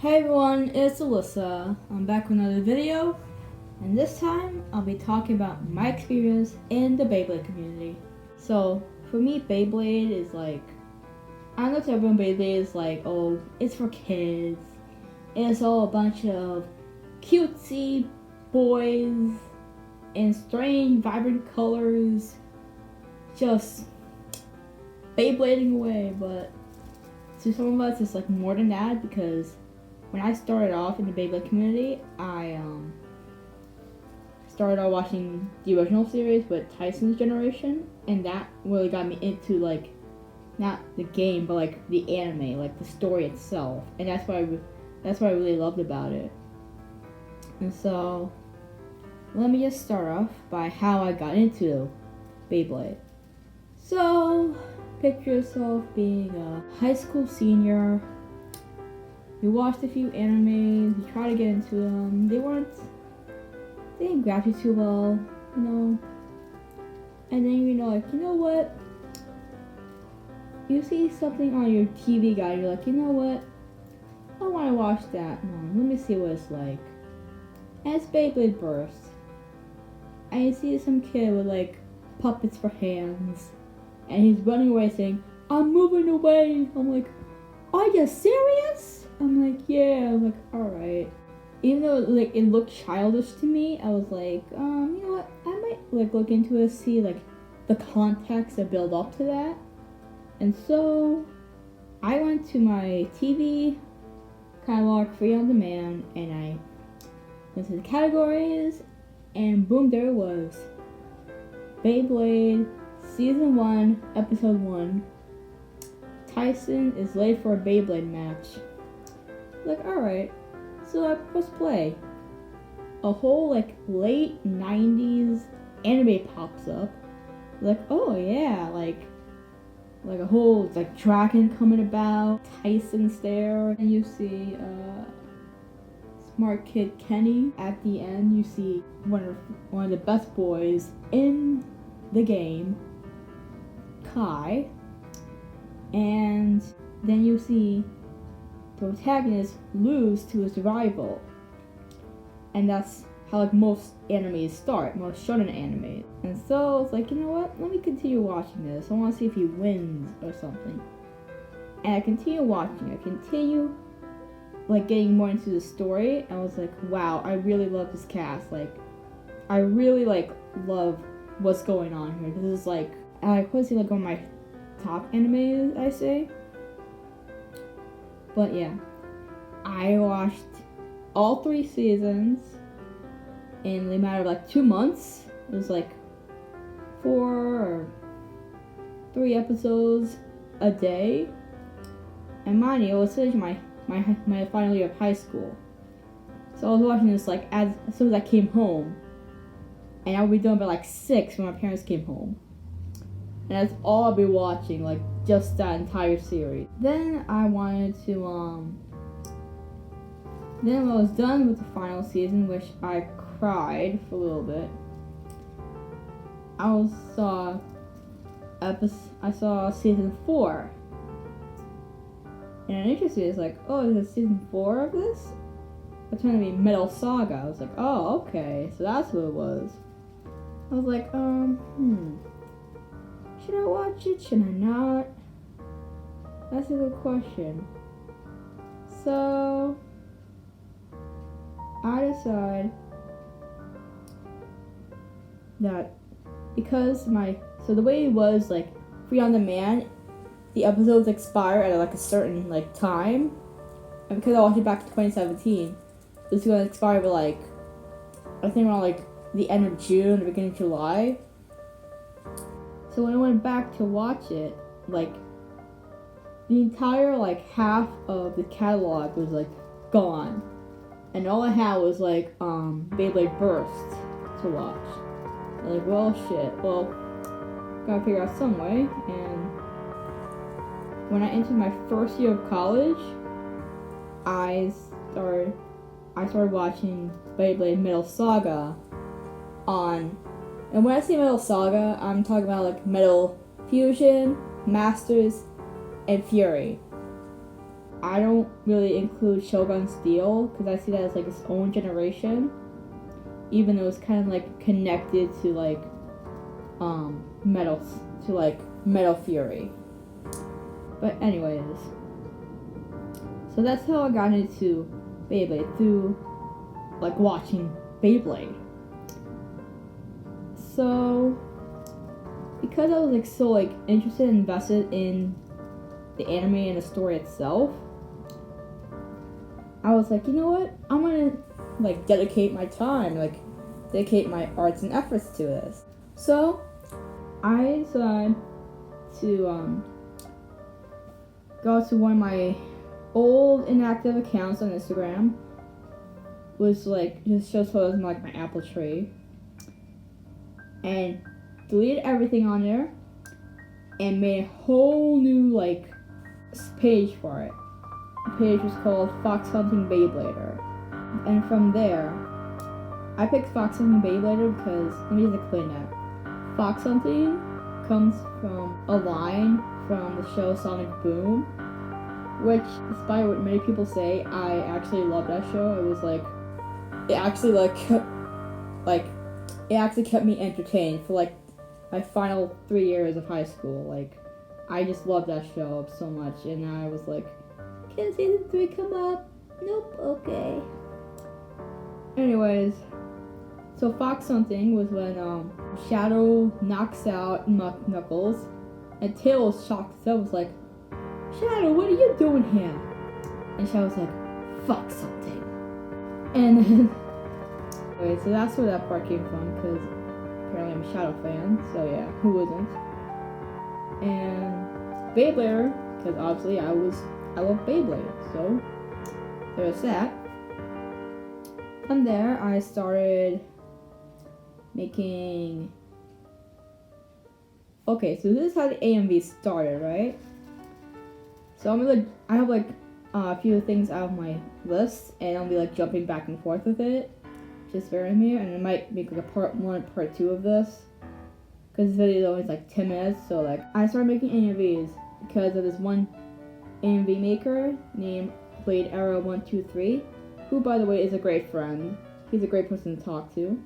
Hey everyone, it's Alyssa. I'm back with another video, and this time I'll be talking about my experience in the Beyblade community. So, for me, Beyblade is like, I don't know if everyone Beyblade is like, oh, it's for kids. It's all a bunch of cutesy boys in strange, vibrant colors, just Beyblading away. But to some of us, it's like more than that, because when I started off in the Beyblade community, I started out watching the original series with Tyson's generation, and that really got me into like not the game, but like the anime, like the story itself, and that's what I really loved about it. And so, let me just start off by how I got into Beyblade. So, picture yourself being a high school senior. You watched a few animes, you try to get into them, they didn't grab you too well, you know, and then you know what, you see something on your TV guide, you're like, you know what, I want to watch that, let me see what it's like, and it's Beyblade Burst, and you see some kid with like puppets for hands, and he's running away saying, I'm moving away. I'm like, are you serious? I'm like, yeah. I'm like, alright. Even though like it looked childish to me, I was like, you know what? I might like look into it, see like the context that build up to that. And so I went to my TV catalog free on demand, and I went to the categories, and boom, there it was. Beyblade Season 1, Episode 1. Tyson is late for a Beyblade match. Like, alright. So I press play. A whole like late 90s anime pops up. Like, oh yeah, like a whole like dragon coming about, Tyson's there, and you see smart kid Kenny. At the end you see one of the best boys in the game, Kai. And then you see the protagonist lose to his rival. And that's how like most animes start, most shonen animes. And so it's like, you know what, let me continue watching this. I want to see if he wins or something. And I continue watching, I continue like getting more into the story. And I was like, wow, I really love this cast. Like, I really like love what's going on here. This is like, I could see like one of my top animes, I say. But yeah, I watched all 3 seasons in the matter of like 2 months. It was like 4 or 3 episodes a day. And mind you, it was finished my final year of high school. So I was watching this like as soon as I came home. And I would be done by like 6 when my parents came home. And that's all I'll be watching, like just that entire series. Then I wanted to, then when I was done with the final season, which I cried for a little bit, I saw season 4. And I'm interested, it's like, oh, there's season 4 of this? It's going to be Metal Saga. I was like, oh, okay, so that's what it was. I was like, should I watch it? Should I not? That's a good question. So I decide that because so the way it was like free on demand, the episodes expire at like a certain like time, and because I watched it back in 2017, it's gonna expire by like I think around like the end of June, the beginning of July. So when I went back to watch it, like, the entire, like, half of the catalog was, like, gone. And all I had was, like, Beyblade Burst to watch. I'm like, well, shit. Well, gotta figure out some way. And when I entered my first year of college, I started watching Beyblade Metal Saga on. And when I say Metal Saga, I'm talking about like Metal Fusion, Masters, and Fury. I don't really include Shogun Steel because I see that as like its own generation, even though it's kind of like connected to like Metal Fury. But anyways, so that's how I got into Beyblade, through like watching Beyblade. So because I was like so like interested and invested in the anime and the story itself, I was like, you know what, I'm gonna like dedicate my time, like dedicate my arts and efforts to this. So I decided to go to one of my old inactive accounts on Instagram, which like just shows photos of like my apple tree, and deleted everything on there and made a whole new like page for it. The page was called foxhunting.beyblader, and from there I picked foxhunting.beyblader because, let me just explain that. Fox hunting comes from a line from the show Sonic Boom, which, despite what many people say, I actually love that show. It was like, it actually kept me entertained for like my final 3 years of high school. Like, I just loved that show so much, and I was like, can season 3 come up? Nope, okay. Anyways, so fox hunting was when Shadow knocks out Knuckles, and Tails shocked. So was like, Shadow, what are you doing here? And Shadow's like, fox hunting. And then, anyway, so that's where that part came from, because apparently I'm a Shadow fan, so yeah, who isn't? And Beyblader, because obviously I love Beyblade, so there's that. From there, I started making... Okay, so this is how the AMV started, right? So I have like a few things out of my list, and I'll be like jumping back and forth with it. Just bear with me, and I might make like a part 1, part 2 of this, because this video is always like 10 minutes. So like, I started making AMVs because of this one AMV maker named Blade Arrow 123, who by the way is a great friend. He's a great person to talk to.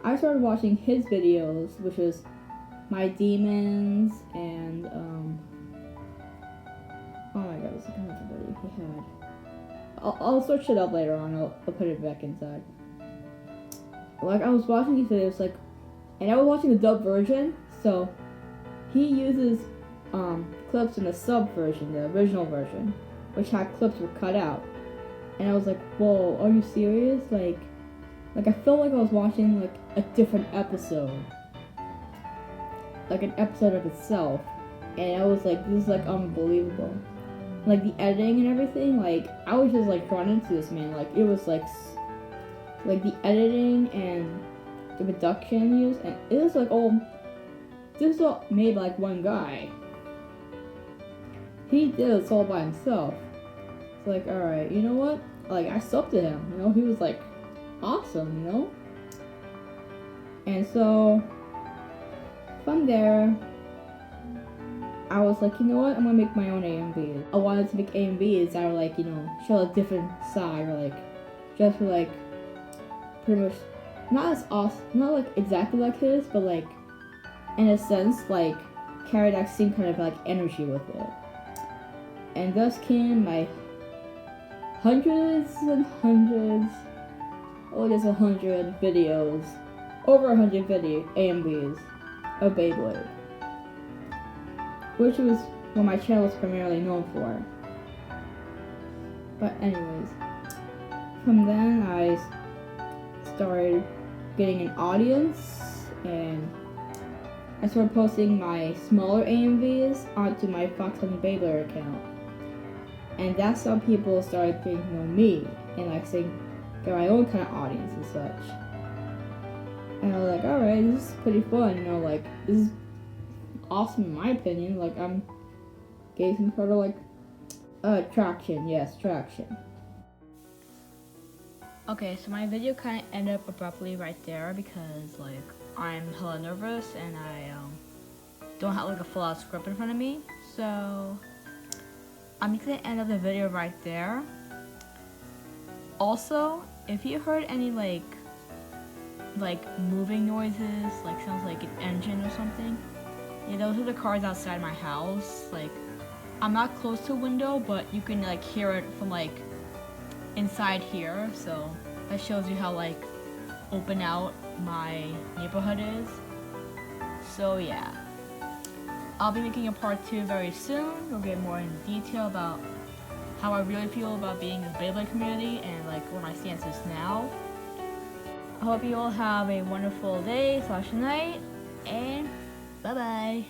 I started watching his videos, which was My Demons and oh my god, what's the kind of video he had? I'll search it up later on. I'll put it back inside. Like, I was watching these videos, like, and I was watching the dub version, so he uses clips in the sub version, the original version, which had clips were cut out. And I was like, whoa, are you serious? Like I felt like I was watching like a different episode, like an episode of itself, and I was like, this is like unbelievable. Like the editing and everything, like I was just like drawn into this, man. Like it was like the editing and the production used, and it was like this is all made by like one guy. He did this all by himself. It's like, alright, you know what? Like, I subbed to him, you know? He was like awesome, you know? And so from there, I was like, you know what? I'm gonna make my own AMVs. I wanted to make AMVs that were like, you know, show a different side, or like just for like pretty much not as awesome, not like exactly like his, but like in a sense like carry that same kind of like energy with it. And thus came my hundreds and hundreds, just 100 videos, over 100 video AMVs of Beyblade, which was what my channel was primarily known for. But anyways, from then I started getting an audience, and I started posting my smaller AMVs onto my foxhunting.beyblader account. And that's how people started getting to know me, and like saying, get my own kind of audience and such. And I was like, alright, this is pretty fun, you know, like, this is awesome in my opinion. Like, I'm getting some sort of like, traction, yes, traction. Okay, so my video kind of ended up abruptly right there because, like, I'm hella nervous and I don't have like a full out script in front of me. So I'm gonna end of the video right there. Also, if you heard any like moving noises, like sounds like an engine or something, yeah, those are the cars outside my house. Like, I'm not close to a window, but you can like hear it from like inside here, so that shows you how like open out my neighborhood is. So yeah, I'll be making a part 2 very soon. We'll get more in detail about how I really feel about being in the Beyblade community and like what my stance is now. I hope you all have a wonderful day / night, and bye bye.